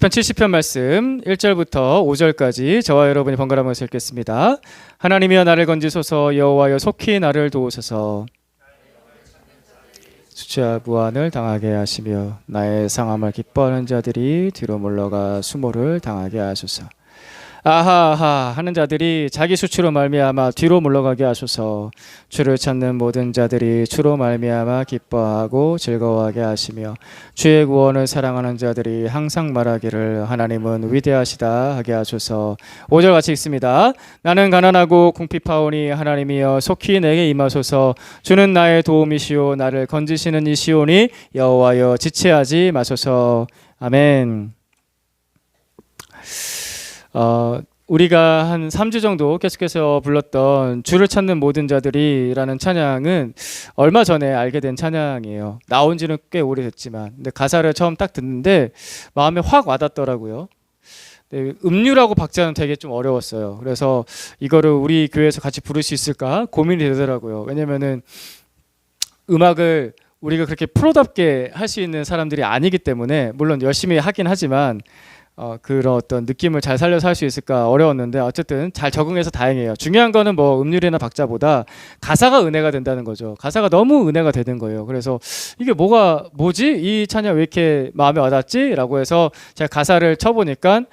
시편 70편 말씀 1절부터 5절까지 저와 여러분이 번갈아 가면서 읽겠습니다. 하나님이여 나를 건지소서, 여호와여 속히 나를 도우소서. 수치와 무한을 당하게 하시며 나의 상함을 기뻐하는 자들이 뒤로 물러가 수모를 당하게 하소서. 아하하 하는 자들이 자기 수치로 말미암아 뒤로 물러가게 하소서. 주를 찾는 모든 자들이 주로 말미암아 기뻐하고 즐거워하게 하시며 주의 구원을 사랑하는 자들이 항상 말하기를 하나님은 위대하시다 하게 하소서. 5절 같이 읽습니다. 나는 가난하고 궁핍하오니 하나님이여 속히 내게 임하소서. 주는 나의 도움이시오 나를 건지시는 이시오니 여호와여 지체하지 마소서. 아멘. 우리가 한 3주 정도 계속해서 불렀던 주를 찾는 모든 자들이라는 찬양은 얼마 전에 알게 된 찬양이에요. 나온 지는 꽤 오래됐지만 근데 가사를 처음 딱 듣는데 마음에 확 와닿더라고요. 음류라고 박자는 되게 좀 어려웠어요. 그래서 이거를 우리 교회에서 같이 부를 수 있을까 고민이 되더라고요. 왜냐면은 음악을 우리가 그렇게 프로답게 할 수 있는 사람들이 아니기 때문에 물론 열심히 하긴 하지만 그런 어떤 느낌을 잘 살려서 할 수 있을까 어려웠는데 어쨌든 잘 적응해서 다행이에요. 중요한 거는 뭐 음률이나 박자보다 가사가 은혜가 된다는 거죠. 가사가 너무 은혜가 되는 거예요. 그래서 이게 뭐지? 이 찬양 왜 이렇게 마음에 와닿지? 라고 해서 제가 가사를 쳐보니까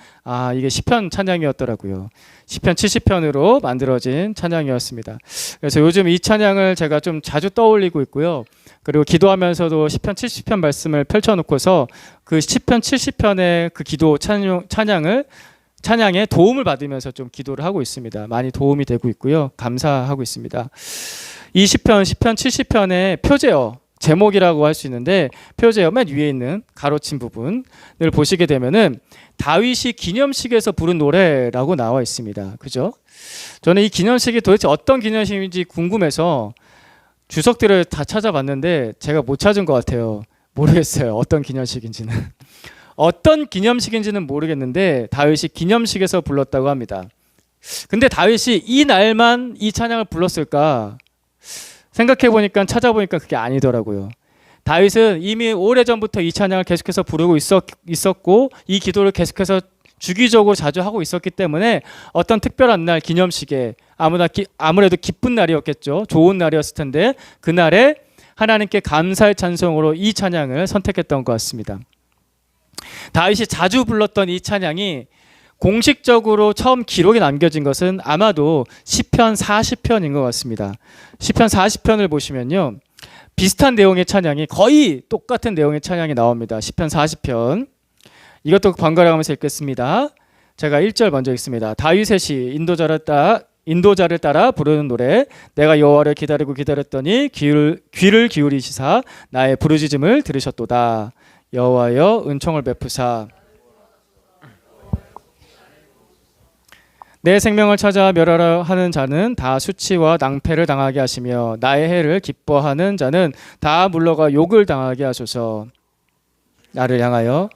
이게 시편 찬양이었더라고요. 시편 70편으로 만들어진 찬양이었습니다. 그래서 요즘 이 찬양을 제가 좀 자주 떠올리고 있고요. 그리고 기도하면서도 시편 70편 말씀을 펼쳐놓고서 그 시편 70편의 그 기도 찬양에 도움을 받으면서 좀 기도를 하고 있습니다. 많이 도움이 되고 있고요. 감사하고 있습니다. 이 시편 70편의 표제어 제목이라고 할 수 있는데 표제어 맨 위에 있는 가로친 부분을 보시게 되면은 다윗이 기념식에서 부른 노래라고 나와 있습니다. 그죠? 저는 이 기념식이 도대체 어떤 기념식인지 궁금해서 주석들을 다 찾아봤는데 제가 못 찾은 것 같아요. 모르겠어요. 어떤 기념식인지는. 어떤 기념식인지는 모르겠는데 다윗이 기념식에서 불렀다고 합니다. 근데 다윗이 이 날만 이 찬양을 불렀을까? 생각해보니까 찾아보니까 그게 아니더라고요. 다윗은 이미 오래전부터 이 찬양을 계속해서 부르고 있었고 이 기도를 계속해서 주기적으로 자주 하고 있었기 때문에 어떤 특별한 날 기념식에 아무래도 기쁜 날이었겠죠. 좋은 날이었을 텐데 그날에 하나님께 감사의 찬송으로 이 찬양을 선택했던 것 같습니다. 다윗이 자주 불렀던 이 찬양이 공식적으로 처음 기록에 남겨진 것은 아마도 시편 40편인 것 같습니다. 시편 40편을 보시면요. 비슷한 내용의 찬양이 거의 똑같은 내용의 찬양이 나옵니다. 시편 40편. 이것도 번갈아 가면서 읽겠습니다. 제가 1절 먼저 읽습니다. 다윗의 시 인도자를 따라 부르는 노래. 내가 여호와를 기다리고 기다렸더니 귀를 기울이시사 나의 부르짖음을 들으셨도다. 여호와여 은총을 베푸사 내 생명을 찾아 멸하려 하는 자는 다 수치와 낭패를 당하게 하시며 나의 해를 기뻐하는 자는 다 물러가 욕을 당하게 하소서. 나를 향하여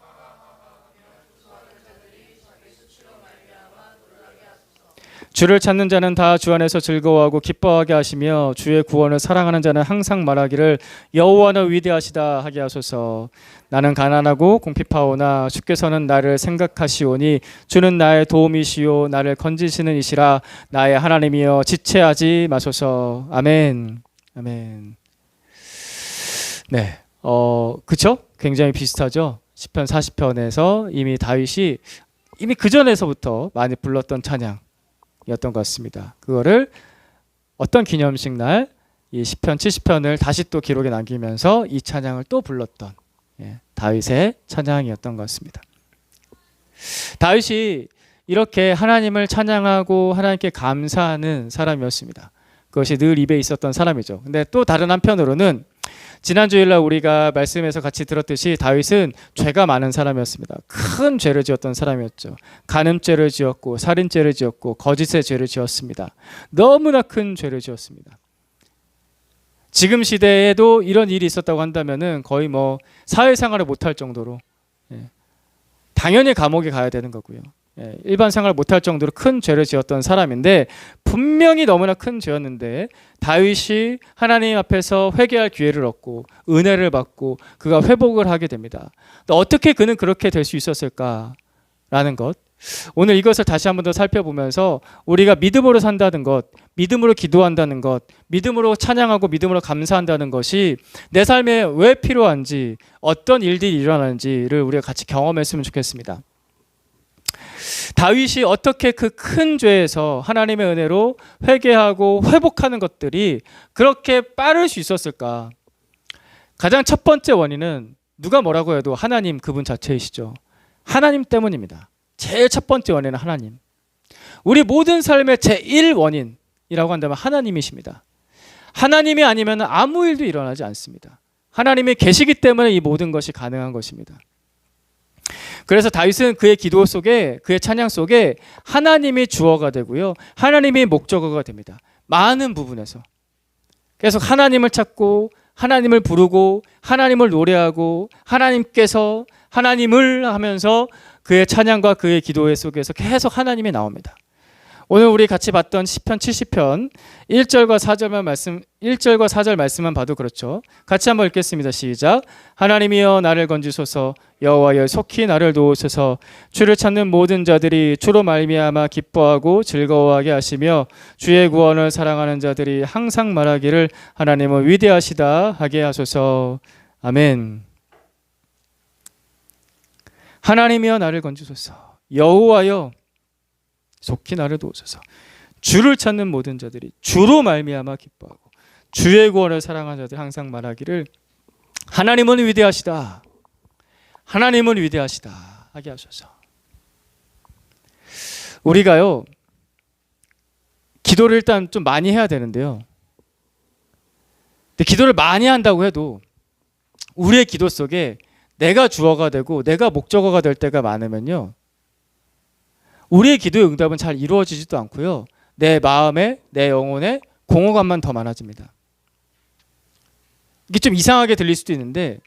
주를 찾는 자는 다 주 안에서 즐거워하고 기뻐하게 하시며 주의 구원을 사랑하는 자는 항상 말하기를 여호와는 위대하시다 하게 하소서. 나는 가난하고 궁핍하오나 주께서는 나를 생각하시오니 주는 나의 도움이시오 나를 건지시는 이시라. 나의 하나님이여 지체하지 마소서. 아멘. 아멘. 네, 그쵸? 굉장히 비슷하죠. 시편 40편에서 이미 다윗이 그 전에서부터 많이 불렀던 찬양 였던 것 같습니다. 그거를 어떤 기념식 날 이 시편 70편을 다시 또 기록에 남기면서 이 찬양을 또 불렀던 다윗의 찬양이었던 것 같습니다. 다윗이 이렇게 하나님을 찬양하고 하나님께 감사하는 사람이었습니다. 그것이 늘 입에 있었던 사람이죠. 근데 또 다른 한편으로는 지난 주일날 우리가 말씀에서 같이 들었듯이 다윗은 죄가 많은 사람이었습니다. 큰 죄를 지었던 사람이었죠. 간음죄를 지었고 살인죄를 지었고 거짓의 죄를 지었습니다. 너무나 큰 죄를 지었습니다. 지금 시대에도 이런 일이 있었다고 한다면은 거의 뭐 사회생활을 못할 정도로 당연히 감옥에 가야 되는 거고요. 일반 생활을 못할 정도로 큰 죄를 지었던 사람인데 분명히 너무나 큰 죄였는데 다윗이 하나님 앞에서 회개할 기회를 얻고 은혜를 받고 그가 회복을 하게 됩니다. 어떻게 그는 그렇게 될 수 있었을까? 라는 것. 오늘 이것을 다시 한번 더 살펴보면서 우리가 믿음으로 산다는 것, 믿음으로 기도한다는 것, 믿음으로 찬양하고 믿음으로 감사한다는 것이 내 삶에 왜 필요한지, 어떤 일들이 일어나는지를 우리가 같이 경험했으면 좋겠습니다. 다윗이 어떻게 그 큰 죄에서 하나님의 은혜로 회개하고 회복하는 것들이 그렇게 빠를 수 있었을까? 가장 첫 번째 원인은 누가 뭐라고 해도 하나님 그분 자체이시죠. 하나님 때문입니다. 제일 첫 번째 원인은 하나님. 우리 모든 삶의 제1 원인이라고 한다면 하나님이십니다. 하나님이 아니면 아무 일도 일어나지 않습니다. 하나님이 계시기 때문에 이 모든 것이 가능한 것입니다. 그래서 다윗은 그의 기도 속에, 그의 찬양 속에 하나님이 주어가 되고요, 하나님이 목적어가 됩니다. 많은 부분에서 계속 하나님을 찾고 하나님을 부르고 하나님을 노래하고 하나님께서 하나님을 하면서 그의 찬양과 그의 기도의 속에서 계속 하나님이 나옵니다. 오늘 우리 같이 봤던 시편 70편 1절과 4절 말씀만 봐도 그렇죠. 같이 한번 읽겠습니다. 시작. 하나님이여 나를 건지소서, 여호와여 속히 나를 도우소서. 주를 찾는 모든 자들이 주로 말미암아 기뻐하고 즐거워하게 하시며 주의 구원을 사랑하는 자들이 항상 말하기를 하나님은 위대하시다 하게 하소서. 아멘. 하나님이여 나를 건지소서, 여호와여 속히 나를 도우소서. 주를 찾는 모든 자들이 주로 말미암아 기뻐하고 주의 구원을 사랑하는 자들이 항상 말하기를 하나님은 위대하시다, 하나님은 위대하시다 하게 하소서. 우리가요, 기도를 일단 좀 많이 해야 되는데요, 근데 기도를 많이 한다고 해도 우리의 기도 속에 내가 주어가 되고 내가 목적어가 될 때가 많으면요, 우리의 기도의 응답은 잘 이루어지지도 않고요, 내 마음에, 내 영혼에 공허감만 더 많아집니다. 이게 좀 이상하게 들릴 수도 있는데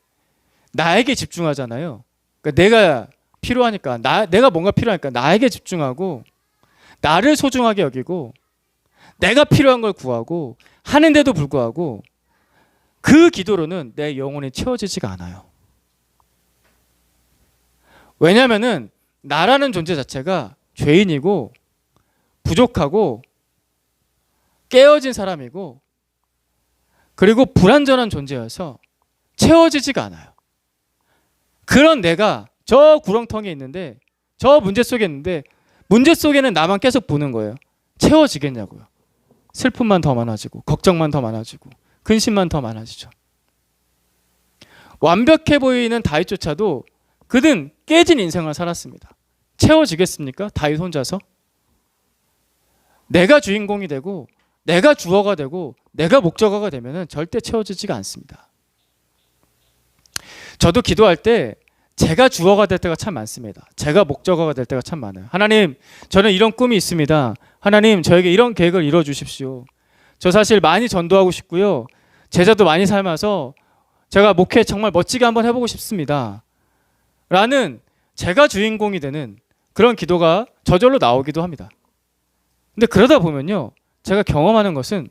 나에게 집중하잖아요. 그러니까 내가 필요하니까, 내가 뭔가 필요하니까 나에게 집중하고 나를 소중하게 여기고 내가 필요한 걸 구하고 하는데도 불구하고 그 기도로는 내 영혼이 채워지지가 않아요. 왜냐하면은 나라는 존재 자체가 죄인이고 부족하고 깨어진 사람이고 그리고 불완전한 존재여서 채워지지가 않아요. 그런 내가 저 구렁텅이에 있는데, 저 문제 속에 있는데 문제 속에는 나만 계속 보는 거예요. 채워지겠냐고요. 슬픔만 더 많아지고 걱정만 더 많아지고 근심만 더 많아지죠. 완벽해 보이는 다윗조차도 그는 깨진 인생을 살았습니다. 채워지겠습니까? 다윗 혼자서? 내가 주인공이 되고 내가 주어가 되고 내가 목적어가 되면 절대 채워지지가 않습니다. 저도 기도할 때 제가 주어가 될 때가 참 많습니다. 제가 목적어가 될 때가 참 많아요. 하나님, 저는 이런 꿈이 있습니다. 하나님, 저에게 이런 계획을 이루어 주십시오. 저 사실 많이 전도하고 싶고요, 제자도 많이 삶아서 제가 목회 정말 멋지게 한번 해보고 싶습니다. 라는 제가 주인공이 되는 그런 기도가 저절로 나오기도 합니다. 근데 그러다 보면요, 제가 경험하는 것은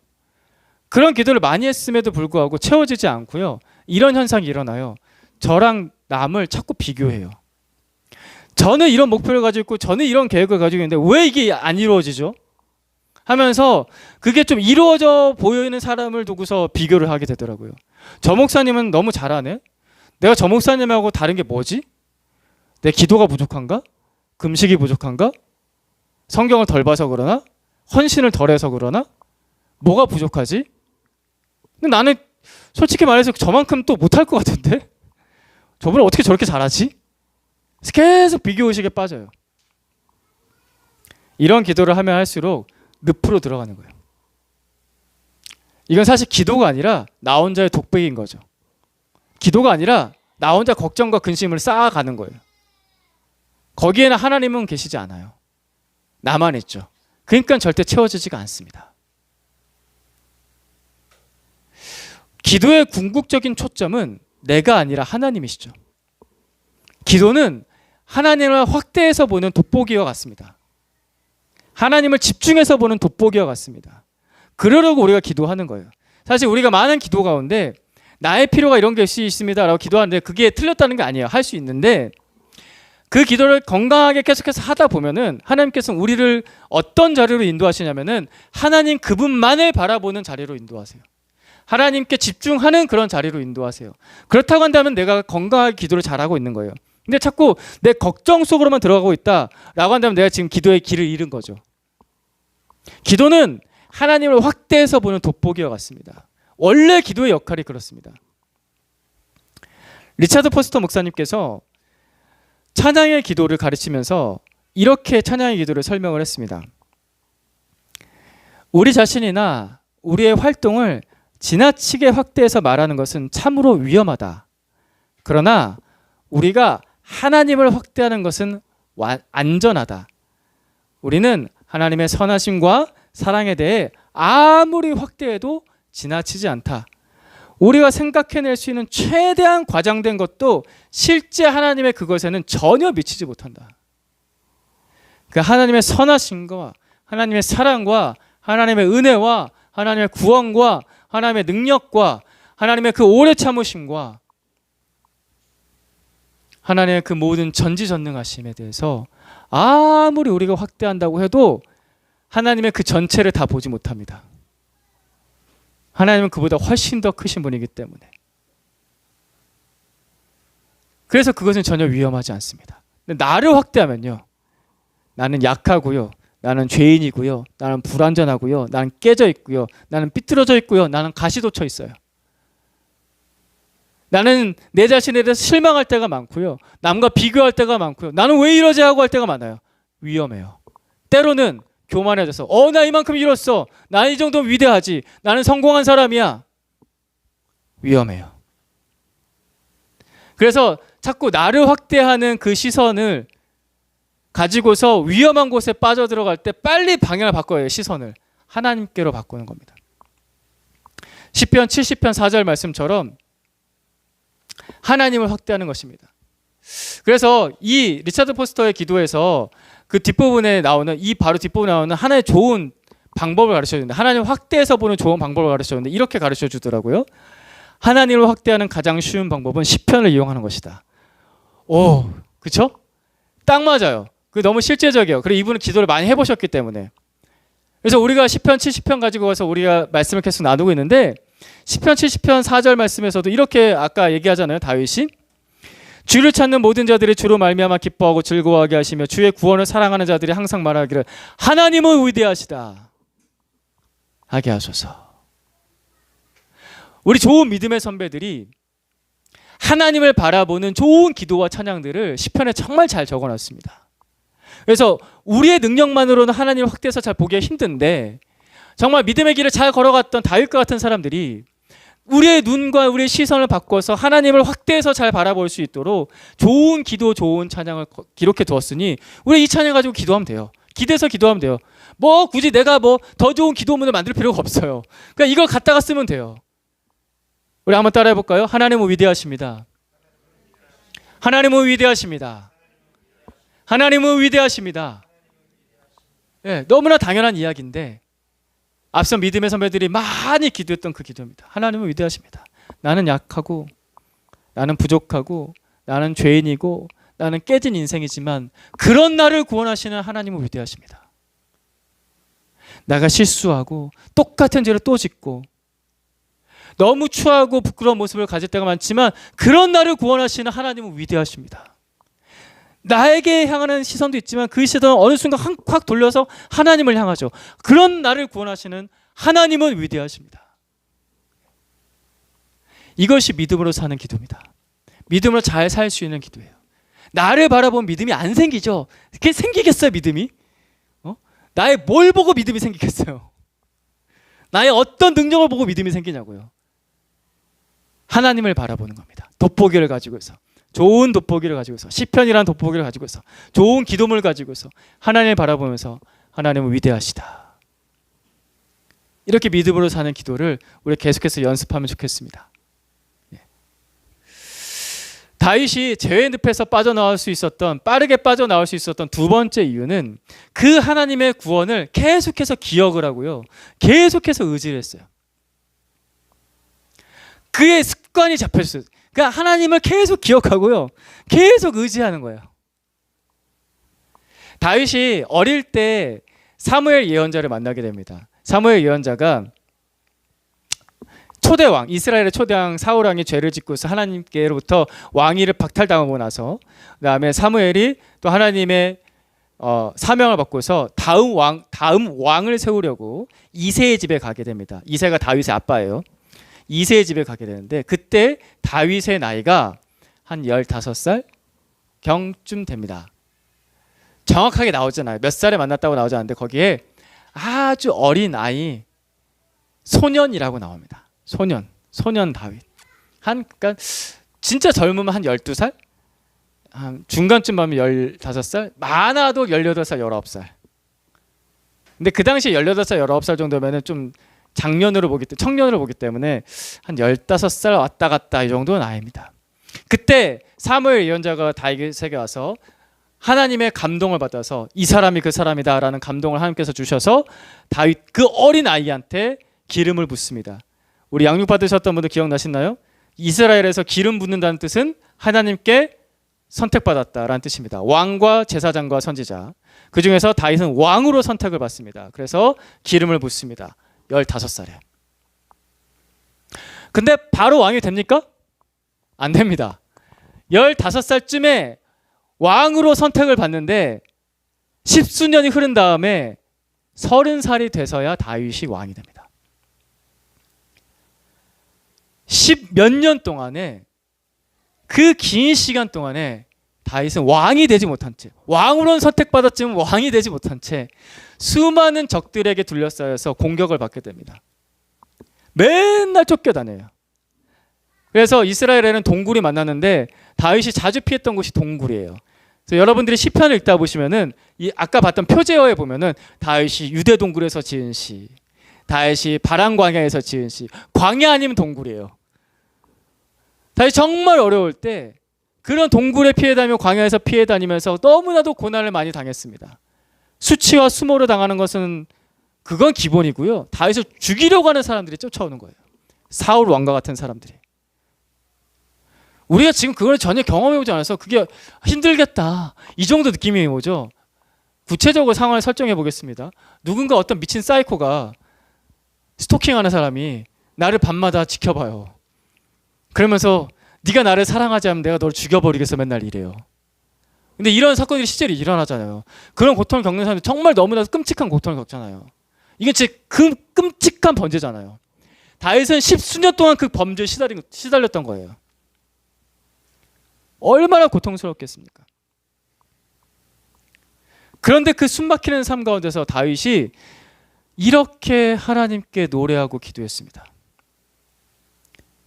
그런 기도를 많이 했음에도 불구하고 채워지지 않고요, 이런 현상이 일어나요. 저랑 남을 자꾸 비교해요. 저는 이런 목표를 가지고 있고 저는 이런 계획을 가지고 있는데 왜 이게 안 이루어지죠? 하면서 그게 좀 이루어져 보이는 사람을 두고서 비교를 하게 되더라고요. 저 목사님은 너무 잘하네? 내가 저 목사님하고 다른 게 뭐지? 내 기도가 부족한가? 금식이 부족한가? 성경을 덜 봐서 그러나? 헌신을 덜 해서 그러나? 뭐가 부족하지? 근데 나는 솔직히 말해서 저만큼 또 못할 것 같은데? 저분은 어떻게 저렇게 잘하지? 계속 비교의식에 빠져요. 이런 기도를 하면 할수록 늪으로 들어가는 거예요. 이건 사실 기도가 아니라 나 혼자의 독백인 거죠. 기도가 아니라 나 혼자 걱정과 근심을 쌓아가는 거예요. 거기에는 하나님은 계시지 않아요. 나만 있죠. 그러니까 절대 채워지지가 않습니다. 기도의 궁극적인 초점은 내가 아니라 하나님이시죠. 기도는 하나님을 확대해서 보는 돋보기와 같습니다. 하나님을 집중해서 보는 돋보기와 같습니다. 그러려고 우리가 기도하는 거예요. 사실 우리가 많은 기도 가운데 나의 필요가 이런 게 있습니다 라고 기도하는데 그게 틀렸다는 게 아니에요. 할 수 있는데 그 기도를 건강하게 계속해서 하다 보면은 하나님께서는 우리를 어떤 자리로 인도하시냐면은 하나님 그분만을 바라보는 자리로 인도하세요. 하나님께 집중하는 그런 자리로 인도하세요. 그렇다고 한다면 내가 건강하게 기도를 잘하고 있는 거예요. 근데 자꾸 내 걱정 속으로만 들어가고 있다라고 한다면 내가 지금 기도의 길을 잃은 거죠. 기도는 하나님을 확대해서 보는 돋보기와 같습니다. 원래 기도의 역할이 그렇습니다. 리차드 포스터 목사님께서 찬양의 기도를 가르치면서 이렇게 찬양의 기도를 설명을 했습니다. 우리 자신이나 우리의 활동을 지나치게 확대해서 말하는 것은 참으로 위험하다. 그러나 우리가 하나님을 확대하는 것은 안전하다. 우리는 하나님의 선하심과 사랑에 대해 아무리 확대해도 지나치지 않다. 우리가 생각해낼 수 있는 최대한 과장된 것도 실제 하나님의 그것에는 전혀 미치지 못한다. 그 하나님의 선하심과 하나님의 사랑과 하나님의 은혜와 하나님의 구원과 하나님의 능력과 하나님의 그 오래 참으심과 하나님의 그 모든 전지전능하심에 대해서 아무리 우리가 확대한다고 해도 하나님의 그 전체를 다 보지 못합니다. 하나님은 그보다 훨씬 더 크신 분이기 때문에. 그래서 그것은 전혀 위험하지 않습니다. 근데 나를 확대하면요, 나는 약하고요, 나는 죄인이고요, 나는 불완전하고요, 나는 깨져 있고요, 나는 삐뚤어져 있고요, 나는 가시돋쳐 있어요. 나는 내 자신에 대해서 실망할 때가 많고요, 남과 비교할 때가 많고요, 나는 왜 이러지 하고 할 때가 많아요. 위험해요. 때로는 교만해져서 나 이만큼 이뤘어, 나 이 정도면 위대하지, 나는 성공한 사람이야. 위험해요. 그래서 자꾸 나를 확대하는 그 시선을 가지고서 위험한 곳에 빠져들어갈 때 빨리 방향을 바꿔야 해요. 시선을 하나님께로 바꾸는 겁니다. 시편 70편 4절 말씀처럼 하나님을 확대하는 것입니다. 그래서 이 리차드 포스터의 기도에서 그 뒷부분에 나오는 바로 뒷부분에 나오는 하나의 좋은 방법을 가르쳐주는데, 하나님을 확대해서 보는 좋은 방법을 가르쳐주는데 이렇게 가르쳐 주더라고요. 하나님을 확대하는 가장 쉬운 방법은 시편을 이용하는 것이다. 오, 그쵸? 딱 맞아요. 그게 너무 실제적이에요. 그리고 이분은 기도를 많이 해보셨기 때문에. 그래서 우리가 시편 70편 가지고 와서 우리가 말씀을 계속 나누고 있는데, 시편 70편 4절 말씀에서도 이렇게 아까 얘기하잖아요. 다윗이 주를 찾는 모든 자들이 주로 말미암아 기뻐하고 즐거워하게 하시며 주의 구원을 사랑하는 자들이 항상 말하기를 하나님은 위대하시다 하게 하소서. 우리 좋은 믿음의 선배들이 하나님을 바라보는 좋은 기도와 찬양들을 시편에 정말 잘 적어놨습니다. 그래서 우리의 능력만으로는 하나님을 확대해서 잘 보기가 힘든데, 정말 믿음의 길을 잘 걸어갔던 다윗과 같은 사람들이 우리의 눈과 우리의 시선을 바꿔서 하나님을 확대해서 잘 바라볼 수 있도록 좋은 기도, 좋은 찬양을 기록해 두었으니 우리 이 찬양 가지고 기도하면 돼요. 기대서 기도하면 돼요. 굳이 내가 더 좋은 기도문을 만들 필요가 없어요. 그러니까 이걸 갖다가 쓰면 돼요. 우리 한번 따라해 볼까요? 하나님은 위대하십니다. 하나님은 위대하십니다. 하나님은 위대하십니다. 네, 너무나 당연한 이야기인데 앞서 믿음의 선배들이 많이 기도했던 그 기도입니다. 하나님은 위대하십니다. 나는 약하고 나는 부족하고 나는 죄인이고 나는 깨진 인생이지만 그런 나를 구원하시는 하나님은 위대하십니다. 내가 실수하고 똑같은 죄를 또 짓고 너무 추하고 부끄러운 모습을 가질 때가 많지만 그런 나를 구원하시는 하나님은 위대하십니다. 나에게 향하는 시선도 있지만 그 시선은 어느 순간 확 돌려서 하나님을 향하죠. 그런 나를 구원하시는 하나님은 위대하십니다. 이것이 믿음으로 사는 기도입니다. 믿음으로 잘 살 수 있는 기도예요. 나를 바라본 믿음이 안 생기죠. 그게 생기겠어요, 믿음이? 나의 뭘 보고 믿음이 생기겠어요? 나의 어떤 능력을 보고 믿음이 생기냐고요. 하나님을 바라보는 겁니다. 돋보기를 가지고 있어. 좋은 돋보기를 가지고 있어. 시편이라는 돋보기를 가지고 있어. 좋은 기도문을 가지고 있어. 하나님을 바라보면서 하나님은 위대하시다. 이렇게 믿음으로 사는 기도를 우리 계속해서 연습하면 좋겠습니다. 다윗이 죄의 늪에서 빠져나올 수 있었던, 빠르게 빠져나올 수 있었던 두 번째 이유는 그 하나님의 구원을 계속해서 기억을 하고요. 계속해서 의지를 했어요. 그의 습관이 잡혔어요. 그러니까 하나님을 계속 기억하고요. 계속 의지하는 거예요. 다윗이 어릴 때 사무엘 예언자를 만나게 됩니다. 사무엘 예언자가 초대왕, 이스라엘의 초대왕 사울왕이 죄를 짓고서 하나님께로부터 왕위를 박탈당하고 나서 그다음에 사무엘이 또 하나님의 사명을 받고서 다음 왕을 세우려고 이새의 집에 가게 됩니다. 이새가 다윗의 아빠예요. 이새의 집에 가게 되는데 그때 다윗의 나이가 한 15살 경쯤 됩니다. 정확하게 나오잖아요. 몇 살에 만났다고 나오지 않는데 거기에 아주 어린 아이 소년이라고 나옵니다. 소년 다윗. 그러니까 진짜 젊으면 한 12살? 한 중간쯤 하면 15살? 많아도 18살, 19살. 근데 그 당시에 18살, 19살 정도면은 좀 청년으로 보기 때문에 한 15살 왔다 갔다 이 정도는 아닙니다. 그때 사무엘 예언자가 다윗에게 와서 하나님의 감동을 받아서 이 사람이 그 사람이다라는 감동을 하나님께서 주셔서 다윗 그 어린 아이한테 기름을 붓습니다. 우리 양육 받으셨던 분들 기억나시나요? 이스라엘에서 기름 붓는다는 뜻은 하나님께 선택받았다라는 뜻입니다. 왕과 제사장과 선지자. 그 중에서 다윗은 왕으로 선택을 받습니다. 그래서 기름을 붓습니다. 15살에. 근데 바로 왕이 됩니까? 안 됩니다. 15살쯤에 왕으로 선택을 받는데 10수년이 흐른 다음에 30살이 돼서야 다윗이 왕이 됩니다. 10몇 년 동안에 그 긴 시간 동안에 다윗은 왕이 되지 못한 채 왕으로는 선택받았지만 왕이 되지 못한 채 수많은 적들에게 둘러싸여서 공격을 받게 됩니다. 맨날 쫓겨다녀요. 그래서 이스라엘에는 동굴이 많았는데 다윗이 자주 피했던 곳이 동굴이에요. 그래서 여러분들이 시편을 읽다 보시면은 이 아까 봤던 표제어에 보면은 다윗이 유대 동굴에서 지은 시, 다윗이 바람 광야에서 지은 시, 광야 아니면 동굴이에요. 다윗이 정말 어려울 때 그런 동굴에 피해 다니며 광야에서 피해 다니면서 너무나도 고난을 많이 당했습니다. 수치와 수모를 당하는 것은 그건 기본이고요. 다윗을 죽이려고 하는 사람들이 쫓아오는 거예요. 사울 왕과 같은 사람들이. 우리가 지금 그걸 전혀 경험해보지 않아서 그게 힘들겠다 이 정도 느낌이 오죠. 구체적으로 상황을 설정해 보겠습니다. 누군가 어떤 미친 사이코가 스토킹하는 사람이 나를 밤마다 지켜봐요. 그러면서 네가 나를 사랑하지 않으면 내가 너를 죽여버리겠어 맨날 이래요. 근데 이런 사건들이 실제로 일어나잖아요. 그런 고통을 겪는 사람들 정말 너무나 끔찍한 고통을 겪잖아요. 이게 진짜 끔찍한 범죄잖아요. 다윗은 10수년 동안 그 범죄에 시달렸던 거예요. 얼마나 고통스럽겠습니까? 그런데 그 숨막히는 삶 가운데서 다윗이 이렇게 하나님께 노래하고 기도했습니다.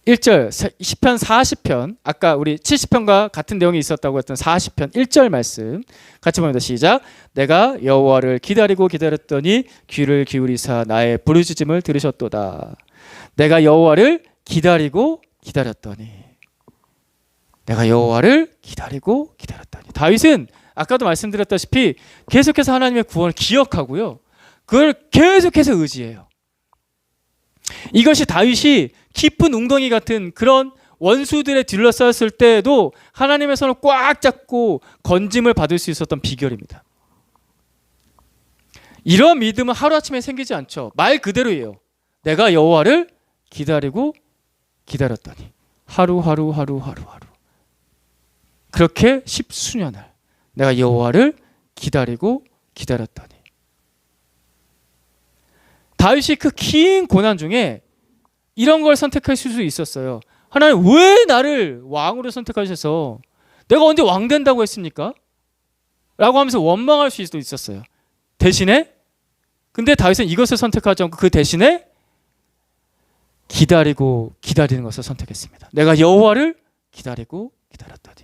1절 시편 40편 아까 우리 70편과 같은 내용이 있었다고 했던 40편 1절 말씀 같이 봅니다. 시작. 내가 여호와를 기다리고 기다렸더니 귀를 기울이사 나의 부르짖음을 들으셨도다. 내가 여호와를 기다리고 기다렸더니 내가 여호와를 기다리고 기다렸더니 다윗은 아까도 말씀드렸다시피 계속해서 하나님의 구원을 기억하고요. 그걸 계속해서 의지해요. 이것이 다윗이 깊은 웅덩이 같은 그런 원수들에 둘러싸였을 때에도 하나님의 손을 꽉 잡고 건짐을 받을 수 있었던 비결입니다. 이런 믿음은 하루아침에 생기지 않죠. 말 그대로예요. 내가 여호와를 기다리고 기다렸더니 하루 그렇게 10수년을 내가 여호와를 기다리고 기다렸더니 다윗이 그 긴 고난 중에 이런 걸 선택하실 수 있었어요. 하나님 왜 나를 왕으로 선택하셔서 내가 언제 왕 된다고 했습니까? 라고 하면서 원망할 수도 있었어요. 대신에 근데 다윗은 이것을 선택하지 않고 그 대신에 기다리고 기다리는 것을 선택했습니다. 내가 여호와를 기다리고 기다렸더니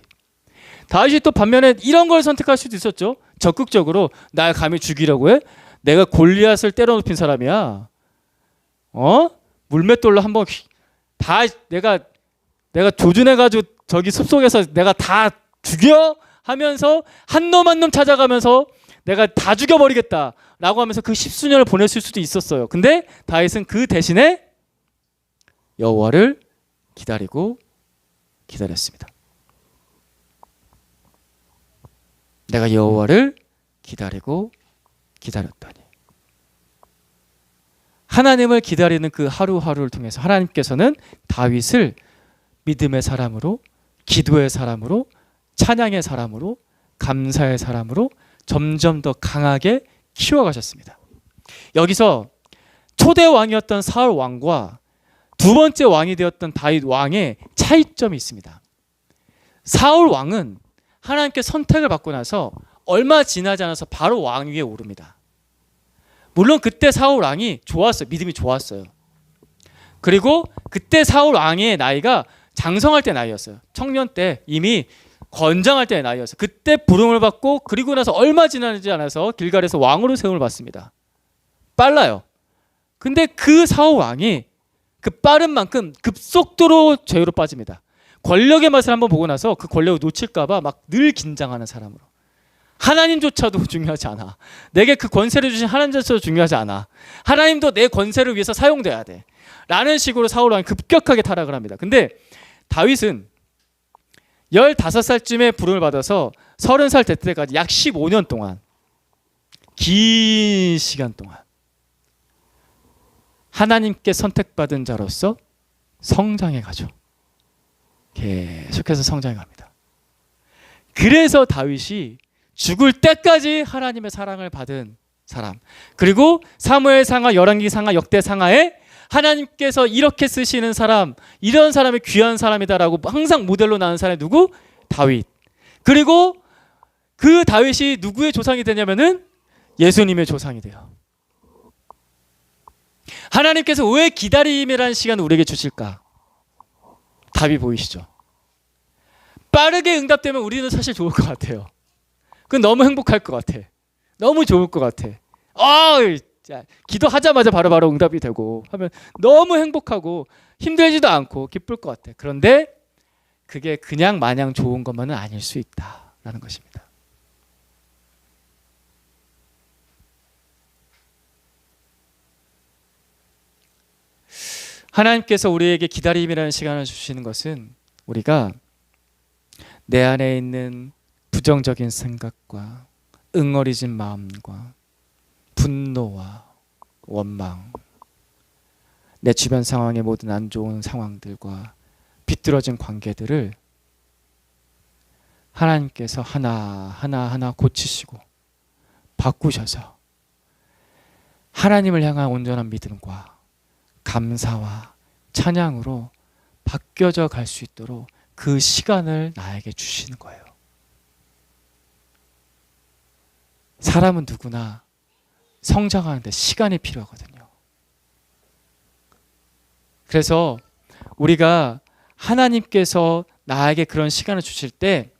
다윗이 또 반면에 이런 걸 선택할 수도 있었죠. 적극적으로 날 감히 죽이려고 해? 내가 골리앗을 때려 눕힌 사람이야. 물맷돌로 한번 다 내가 조준해가지고 저기 숲속에서 내가 다 죽여 하면서 한 놈 한 놈 찾아가면서 내가 다 죽여버리겠다라고 하면서 그 10수년을 보냈을 수도 있었어요. 근데 다윗은 그 대신에 여호와를 기다리고 기다렸습니다. 내가 여호와를 기다리고 기다렸더니. 하나님을 기다리는 그 하루하루를 통해서 하나님께서는 다윗을 믿음의 사람으로, 기도의 사람으로, 찬양의 사람으로, 감사의 사람으로 점점 더 강하게 키워가셨습니다. 여기서 초대 왕이었던 사울 왕과 두 번째 왕이 되었던 다윗 왕의 차이점이 있습니다. 사울 왕은 하나님께 선택을 받고 나서 얼마 지나지 않아서 바로 왕 위에 오릅니다. 물론 그때 사울 왕이 좋았어요. 믿음이 좋았어요. 그리고 그때 사울 왕의 나이가 장성할 때 나이였어요. 청년 때 이미 건장할 때의 나이였어요. 그때 부름을 받고 그리고 나서 얼마 지나지 않아서 길갈에서 왕으로 세움을 받습니다. 빨라요. 근데 그 사울 왕이 그 빠른 만큼 급속도로 죄로 빠집니다. 권력의 맛을 한번 보고 나서 그 권력을 놓칠까봐 막 늘 긴장하는 사람으로. 하나님조차도 중요하지 않아. 내게 그 권세를 주신 하나님조차도 중요하지 않아. 하나님도 내 권세를 위해서 사용돼야 돼. 라는 식으로 사울 왕이 급격하게 타락을 합니다. 근데 다윗은 15살쯤에 부름을 받아서 30살 될 때까지 약 15년 동안, 긴 시간 동안 하나님께 선택받은 자로서 성장해 가죠. 계속해서 성장해 갑니다. 그래서 다윗이 죽을 때까지 하나님의 사랑을 받은 사람, 그리고 사무엘상하, 열왕기상하, 역대상하에 하나님께서 이렇게 쓰시는 사람, 이런 사람이 귀한 사람이다라고 항상 모델로 나는 사람이 누구? 다윗. 그리고 그 다윗이 누구의 조상이 되냐면은 예수님의 조상이 돼요. 하나님께서 왜 기다림이라는 시간을 우리에게 주실까? 답이 보이시죠? 빠르게 응답되면 우리는 사실 좋을 것 같아요. 그건 너무 행복할 것 같아. 너무 좋을 것 같아. 기도하자마자 바로바로 응답이 되고 하면 너무 행복하고 힘들지도 않고 기쁠 것 같아. 그런데 그게 그냥 마냥 좋은 것만은 아닐 수 있다라는 것입니다. 하나님께서 우리에게 기다림이라는 시간을 주시는 것은 우리가 내 안에 있는 부정적인 생각과 응어리진 마음과 분노와 원망, 내 주변 상황의 모든 안 좋은 상황들과 비뚤어진 관계들을 하나님께서 하나하나 고치시고 바꾸셔서 하나님을 향한 온전한 믿음과 감사와 찬양으로 바뀌어져 갈 수 있도록 그 시간을 나에게 주시는 거예요. 사람은 누구나 성장하는데 시간이 필요하거든요. 그래서 우리가 하나님께서 나에게 그런 시간을 주실 때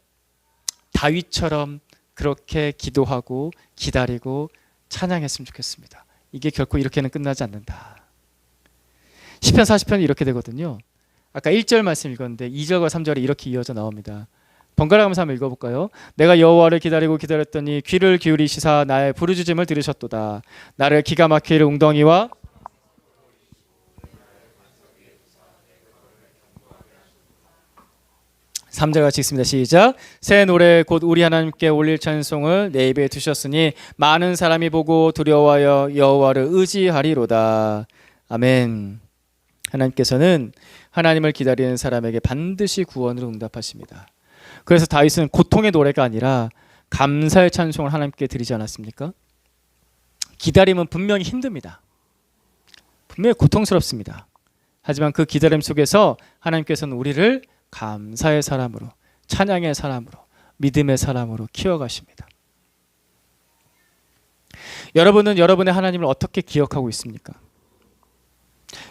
다윗처럼 그렇게 기도하고 기다리고 찬양했으면 좋겠습니다. 이게 결코 이렇게는 끝나지 않는다. 시편 40편이 이렇게 되거든요. 아까 1절 말씀 읽었는데 2절과 3절이 이렇게 이어져 나옵니다. 번갈아가면서 한번 읽어볼까요? 내가 여호와를 기다리고 기다렸더니 귀를 기울이시사 나의 부르짖음을 들으셨도다. 나를 기가 막힐 웅덩이와 3절 같이 읽습니다. 시작. 새 노래 곧 우리 하나님께 올릴 찬송을 내 입에 두셨으니 많은 사람이 보고 두려워하여 여호와를 의지하리로다. 아멘. 하나님께서는 하나님을 기다리는 사람에게 반드시 구원으로 응답하십니다. 그래서 다윗은 고통의 노래가 아니라 감사의 찬송을 하나님께 드리지 않았습니까? 기다림은 분명히 힘듭니다. 분명히 고통스럽습니다. 하지만 그 기다림 속에서 하나님께서는 우리를 감사의 사람으로, 찬양의 사람으로, 믿음의 사람으로 키워가십니다. 여러분은 여러분의 하나님을 어떻게 기억하고 있습니까?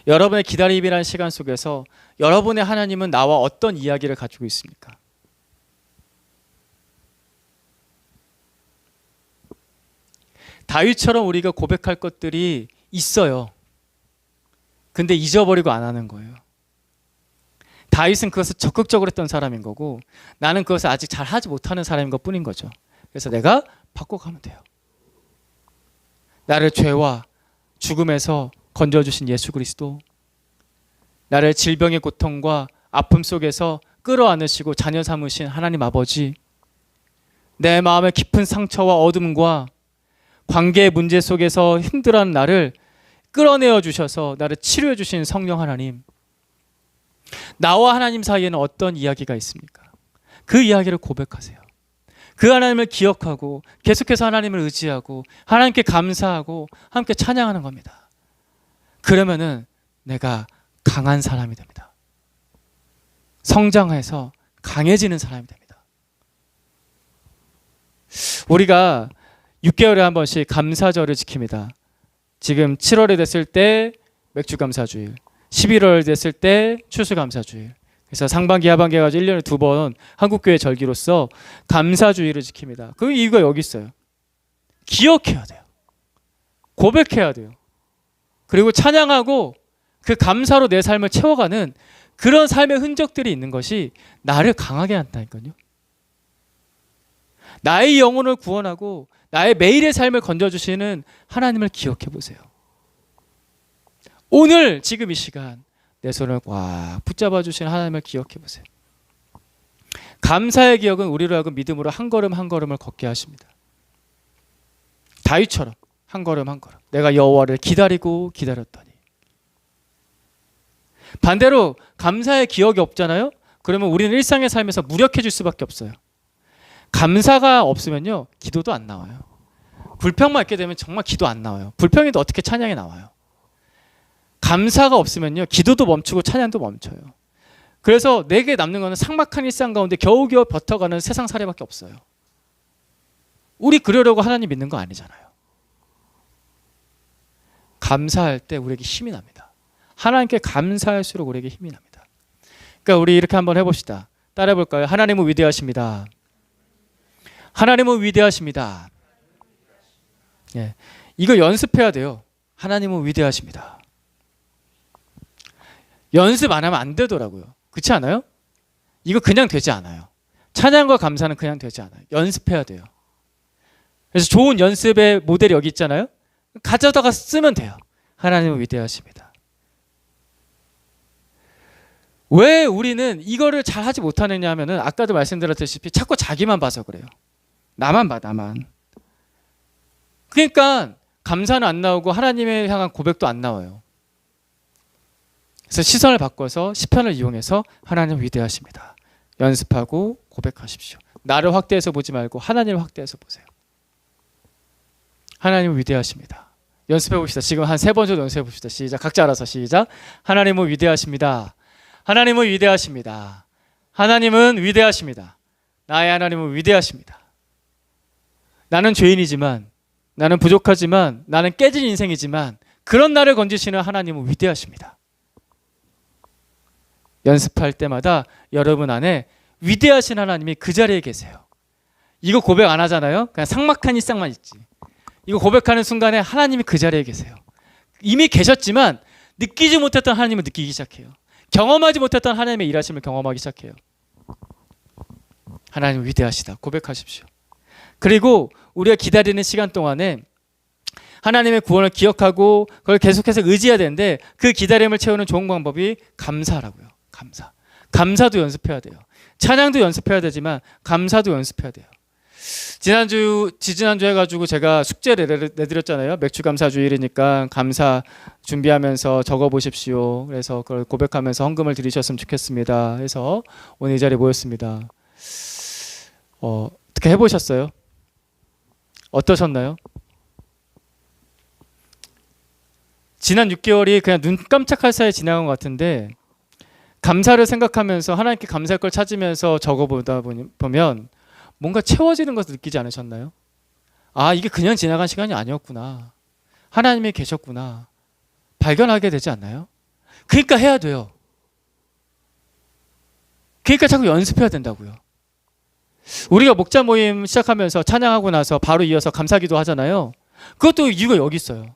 여러분의 기다림이라는 시간 속에서 여러분의 하나님은 나와 어떤 이야기를 가지고 있습니까? 다윗처럼 우리가 고백할 것들이 있어요. 근데 잊어버리고 안 하는 거예요. 다윗은 그것을 적극적으로 했던 사람인 거고 나는 그것을 아직 잘 하지 못하는 사람인 것 뿐인 거죠. 그래서 내가 바꿔가면 돼요. 나를 죄와 죽음에서 건져주신 예수 그리스도, 나를 질병의 고통과 아픔 속에서 끌어안으시고 자녀 삼으신 하나님 아버지, 내 마음의 깊은 상처와 어둠과 관계의 문제 속에서 힘들어하는 나를 끌어내어 주셔서 나를 치료해 주신 성령 하나님, 나와 하나님 사이에는 어떤 이야기가 있습니까? 그 이야기를 고백하세요. 그 하나님을 기억하고 계속해서 하나님을 의지하고 하나님께 감사하고 함께 찬양하는 겁니다. 그러면은 내가 강한 사람이 됩니다. 성장해서 강해지는 사람이 됩니다. 우리가 6개월에 한 번씩 감사절을 지킵니다. 지금 7월이 됐을 때 맥주감사주일, 11월 됐을 때 추수감사주일. 그래서 상반기 하반기 해가지고 1년에 2번 한국교회 절기로서 감사주일을 지킵니다. 그 이유가 여기 있어요. 기억해야 돼요. 고백해야 돼요. 그리고 찬양하고 그 감사로 내 삶을 채워가는 그런 삶의 흔적들이 있는 것이 나를 강하게 한다니까요. 나의 영혼을 구원하고 나의 매일의 삶을 건져주시는 하나님을 기억해 보세요. 오늘 지금 이 시간 내 손을 꽉 붙잡아 주신 하나님을 기억해 보세요. 감사의 기억은 우리로 하여금 믿음으로 한 걸음 한 걸음을 걷게 하십니다. 다윗처럼 한 걸음 한 걸음 내가 여호와를 기다리고 기다렸더니. 반대로 감사의 기억이 없잖아요. 그러면 우리는 일상의 삶에서 무력해질 수밖에 없어요. 감사가 없으면요 기도도 안 나와요. 불평만 있게 되면 정말 기도 안 나와요. 불평에도 어떻게 찬양이 나와요. 감사가 없으면요 기도도 멈추고 찬양도 멈춰요. 그래서 내게 남는 것은 삭막한 일상 가운데 겨우겨우 버텨가는 세상살이밖에 없어요. 우리 그러려고 하나님 믿는 거 아니잖아요. 감사할 때 우리에게 힘이 납니다. 하나님께 감사할수록 우리에게 힘이 납니다. 그러니까 우리 이렇게 한번 해봅시다. 따라해 볼까요? 하나님은 위대하십니다. 하나님은 위대하십니다. 예, 이거 연습해야 돼요. 하나님은 위대하십니다. 연습 안 하면 안 되더라고요. 그렇지 않아요? 이거 그냥 되지 않아요. 찬양과 감사는 그냥 되지 않아요. 연습해야 돼요. 그래서 좋은 연습의 모델이 여기 있잖아요. 가져다가 쓰면 돼요. 하나님은 위대하십니다. 왜 우리는 이거를 잘 하지 못하느냐 하면은 아까도 말씀드렸다시피 자꾸 자기만 봐서 그래요. 나만 봐, 나만. 그러니까 감사는 안 나오고 하나님에 향한 고백도 안 나와요. 그래서 시선을 바꿔서 시편을 이용해서 하나님 위대하십니다. 연습하고 고백하십시오. 나를 확대해서 보지 말고 하나님을 확대해서 보세요. 하나님은 위대하십니다. 연습해 봅시다. 지금 한 3번 정도 연습해 봅시다. 시작. 각자 알아서 시작. 하나님은 위대하십니다. 하나님은 위대하십니다. 하나님은 위대하십니다. 나의 하나님은 위대하십니다. 나는 죄인이지만, 나는 부족하지만, 나는 깨진 인생이지만 그런 나를 건지시는 하나님은 위대하십니다. 연습할 때마다 여러분 안에 위대하신 하나님이 그 자리에 계세요. 이거 고백 안 하잖아요. 그냥 삭막한 일상만 있지. 이거 고백하는 순간에 하나님이 그 자리에 계세요. 이미 계셨지만 느끼지 못했던 하나님을 느끼기 시작해요. 경험하지 못했던 하나님의 일하심을 경험하기 시작해요. 하나님 위대하시다. 고백하십시오. 그리고 우리가 기다리는 시간 동안에 하나님의 구원을 기억하고 그걸 계속해서 의지해야 되는데 그 기다림을 채우는 좋은 방법이 감사라고요. 감사. 감사도 연습해야 돼요. 찬양도 연습해야 되지만 감사도 연습해야 돼요. 지지난주 해가지고 제가 숙제를 내드렸잖아요. 맥주감사주일이니까 감사 준비하면서 적어보십시오. 그래서 그걸 고백하면서 헌금을 드리셨으면 좋겠습니다. 해서 오늘 이 자리에 모였습니다. 어떻게 해보셨어요? 어떠셨나요? 지난 6개월이 그냥 눈 깜짝할 사이에 지나간 것 같은데 감사를 생각하면서 하나님께 감사할 걸 찾으면서 적어보다 보면 뭔가 채워지는 것을 느끼지 않으셨나요? 아, 이게 그냥 지나간 시간이 아니었구나. 하나님이 계셨구나. 발견하게 되지 않나요? 그러니까 해야 돼요. 그러니까 자꾸 연습해야 된다고요. 우리가 목자 모임 시작하면서 찬양하고 나서 바로 이어서 감사기도 하잖아요. 그것도 이유가 여기 있어요.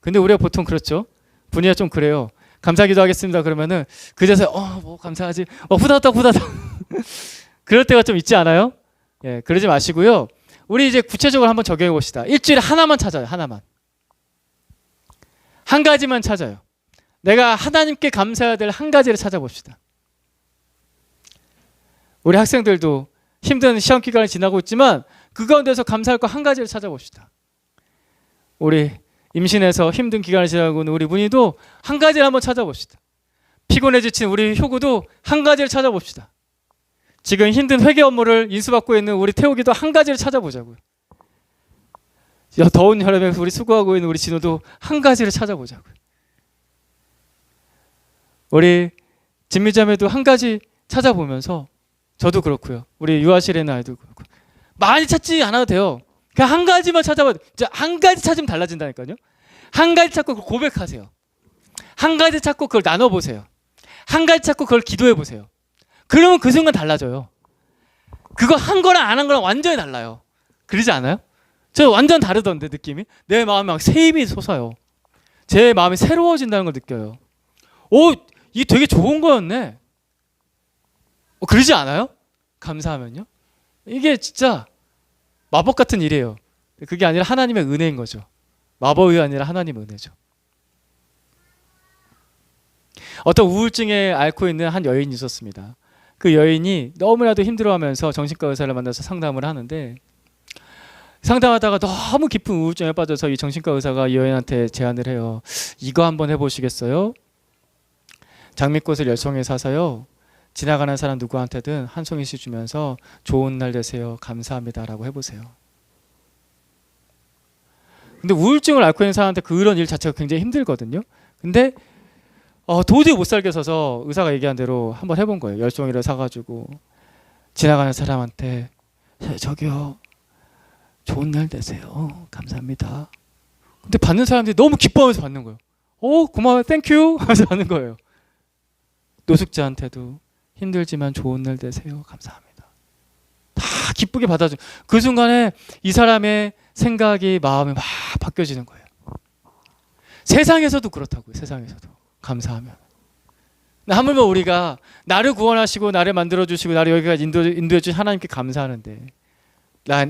근데 우리가 보통 그렇죠. 분위기가 좀 그래요. 감사기도 하겠습니다. 그러면은 그제서 뭐 감사하지. 후다닥 그럴 때가 좀 있지 않아요? 예, 그러지 마시고요. 우리 이제 구체적으로 한번 적용해 봅시다. 일주일에 하나만 찾아요. 하나만. 한 가지만 찾아요. 내가 하나님께 감사해야 될 한 가지를 찾아봅시다. 우리 학생들도 힘든 시험 기간을 지나고 있지만 그 가운데서 감사할 거 한 가지를 찾아봅시다. 우리 임신해서 힘든 기간을 지나고 있는 우리 문희도 한 가지를 한번 찾아봅시다. 피곤해 지친 우리 효구도 한 가지를 찾아봅시다. 지금 힘든 회계 업무를 인수받고 있는 우리 태욱이도 한 가지를 찾아보자고요. 더운 여름에 우리 수고하고 있는 우리 진호도 한 가지를 찾아보자고요. 우리 진미자매도 한 가지 찾아보면서 저도 그렇고요. 우리 유아실에 있는 아이도 그렇고 많이 찾지 않아도 돼요. 그냥 한 가지만 찾아봐도 한 가지 찾으면 달라진다니까요. 한 가지 찾고 그걸 고백하세요. 한 가지 찾고 그걸 나눠보세요. 한 가지 찾고 그걸 기도해보세요. 그러면 그 순간 달라져요. 그거 한 거랑 안 한 거랑 완전히 달라요. 그러지 않아요? 저 완전 다르던데 느낌이. 내 마음에 막 새입이 솟아요. 제 마음이 새로워진다는 걸 느껴요. 오, 이게 되게 좋은 거였네. 그러지 않아요? 감사하면요. 이게 진짜 마법 같은 일이에요. 그게 아니라 하나님의 은혜인 거죠. 마법이 아니라 하나님의 은혜죠. 어떤 우울증에 앓고 있는 한 여인이 있었습니다. 그 여인이 너무나도 힘들어하면서 정신과 의사를 만나서 상담을 하는데 상담하다가 너무 깊은 우울증에 빠져서 이 정신과 의사가 이 여인한테 제안을 해요. 이거 한번 해보시겠어요? 장미꽃을 10송이 사서요. 지나가는 사람 누구한테든 한 송이씩 주면서 좋은 날 되세요. 감사합니다. 라고 해보세요. 근데 우울증을 앓고 있는 사람한테 그런 일 자체가 굉장히 힘들거든요. 근데 도저히 못 살겠어서 의사가 얘기한 대로 한번 해본 거예요. 10송이를 사가지고 지나가는 사람한테 저기요. 좋은 날 되세요. 감사합니다. 근데 받는 사람들이 너무 기뻐하면서 받는 거예요. 고마워요. 땡큐 하면서 받는 거예요. 노숙자한테도 힘들지만 좋은 날 되세요. 감사합니다. 다 기쁘게 받아줘. 그 순간에 이 사람의 생각이 마음이 막 바뀌어지는 거예요. 세상에서도 그렇다고요. 세상에서도. 감사하면. 하물며 우리가 나를 구원하시고 나를 만들어주시고 나를 여기까지 인도해 주신 하나님께 감사하는데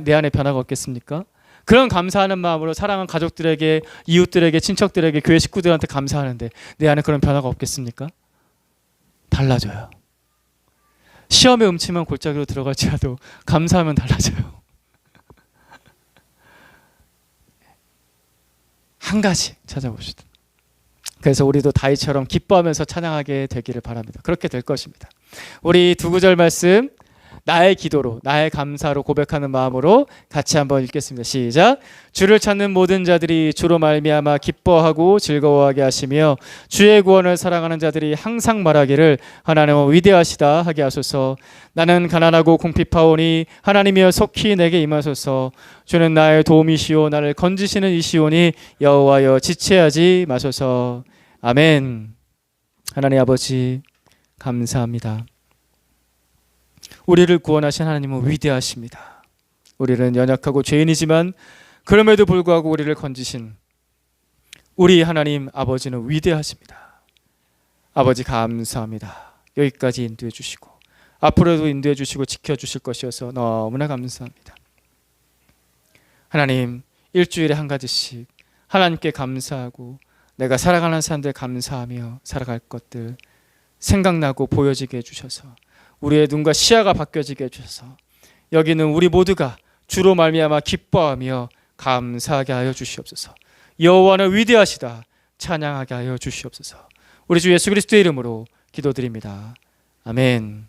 내 안에 변화가 없겠습니까? 그런 감사하는 마음으로 사랑하는 가족들에게, 이웃들에게, 친척들에게, 교회 식구들한테 감사하는데 내 안에 그런 변화가 없겠습니까? 달라져요. 시험에 음침한 골짜기로 들어갈지라도 감사하면 달라져요. 한 가지 찾아봅시다. 그래서 우리도 다윗처럼 기뻐하면서 찬양하게 되기를 바랍니다. 그렇게 될 것입니다. 우리 두 구절 말씀 나의 기도로 나의 감사로 고백하는 마음으로 같이 한번 읽겠습니다. 시작. 주를 찾는 모든 자들이 주로 말미암아 기뻐하고 즐거워하게 하시며 주의 구원을 사랑하는 자들이 항상 말하기를 하나님은 위대하시다 하게 하소서. 나는 가난하고 궁핍하오니 하나님이여 속히 내게 임하소서. 주는 나의 도움이시오 나를 건지시는 이시오니 여호와여 지체하지 마소서. 아멘. 하나님 아버지 감사합니다. 우리를 구원하신 하나님은 위대하십니다. 우리는 연약하고 죄인이지만 그럼에도 불구하고 우리를 건지신 우리 하나님 아버지는 위대하십니다. 아버지 감사합니다. 여기까지 인도해 주시고 앞으로도 인도해 주시고 지켜주실 것이어서 너무나 감사합니다. 하나님 일주일에 한 가지씩 하나님께 감사하고 내가 살아가는 사람들 감사하며 살아갈 것들 생각나고 보여지게 해주셔서 우리의 눈과 시야가 바뀌어지게 해주셔서 여기는 우리 모두가 주로 말미암아 기뻐하며 감사하게 하여 주시옵소서. 여호와는 위대하시다 찬양하게 하여 주시옵소서. 우리 주 예수 그리스도의 이름으로 기도드립니다. 아멘.